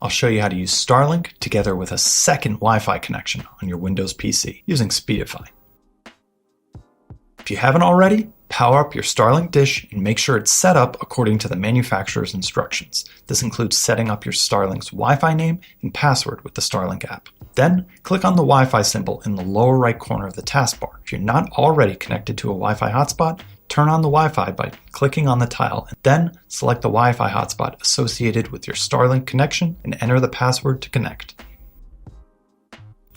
I'll show you how to use Starlink together with a second Wi-Fi connection on your Windows PC using Speedify. If you haven't already, power up your Starlink dish and make sure it's set up according to the manufacturer's instructions. This includes setting up your Starlink's Wi-Fi name and password with the Starlink app. Then, click on the Wi-Fi symbol in the lower right corner of the taskbar. If you're not already connected to a Wi-Fi hotspot, turn on the Wi-Fi by clicking on the tile, and then select the Wi-Fi hotspot associated with your Starlink connection and enter the password to connect.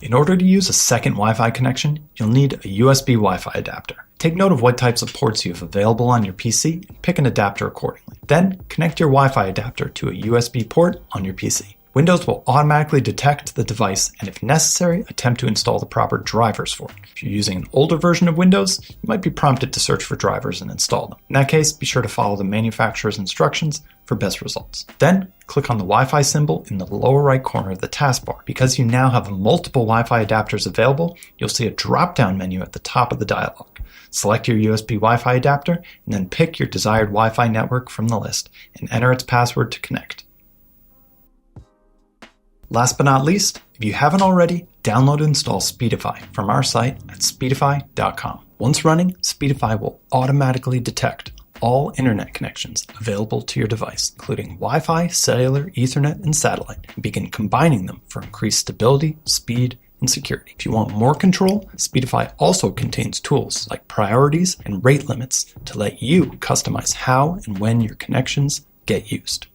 In order to use a second Wi-Fi connection, you'll need a USB Wi-Fi adapter. Take note of what types of ports you have available on your PC and pick an adapter accordingly. Then, connect your Wi-Fi adapter to a USB port on your PC. Windows will automatically detect the device and, if necessary, attempt to install the proper drivers for it. If you're using an older version of Windows, you might be prompted to search for drivers and install them. In that case, be sure to follow the manufacturer's instructions for best results. Then, click on the Wi-Fi symbol in the lower right corner of the taskbar. Because you now have multiple Wi-Fi adapters available, you'll see a drop-down menu at the top of the dialog. Select your USB Wi-Fi adapter and then pick your desired Wi-Fi network from the list and enter its password to connect. Last but not least, if you haven't already, download and install Speedify from our site at speedify.com. Once running, Speedify will automatically detect all internet connections available to your device, including Wi-Fi, cellular, Ethernet, and satellite, and begin combining them for increased stability, speed, and security. If you want more control, Speedify also contains tools like priorities and rate limits to let you customize how and when your connections get used.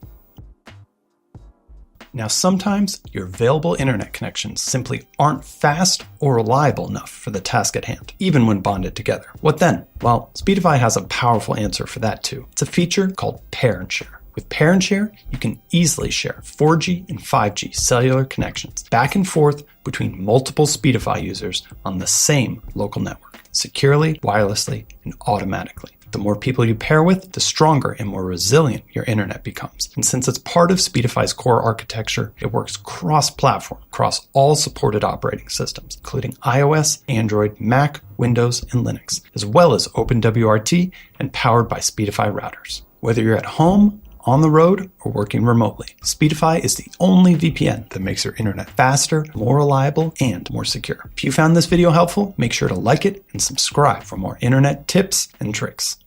Now, sometimes your available internet connections simply aren't fast or reliable enough for the task at hand, even when bonded together. What then? Well, Speedify has a powerful answer for that too. It's a feature called Pair and Share. With Pair and Share, you can easily share 4G and 5G cellular connections back and forth between multiple Speedify users on the same local network, securely, wirelessly, and automatically. The more people you pair with, the stronger and more resilient your internet becomes. And since it's part of Speedify's core architecture, it works cross-platform across all supported operating systems, including iOS, Android, Mac, Windows, and Linux, as well as OpenWRT and powered by Speedify routers. Whether you're at home, on the road, or working remotely, Speedify is the only VPN that makes your internet faster, more reliable, and more secure. If you found this video helpful, make sure to like it and subscribe for more internet tips and tricks.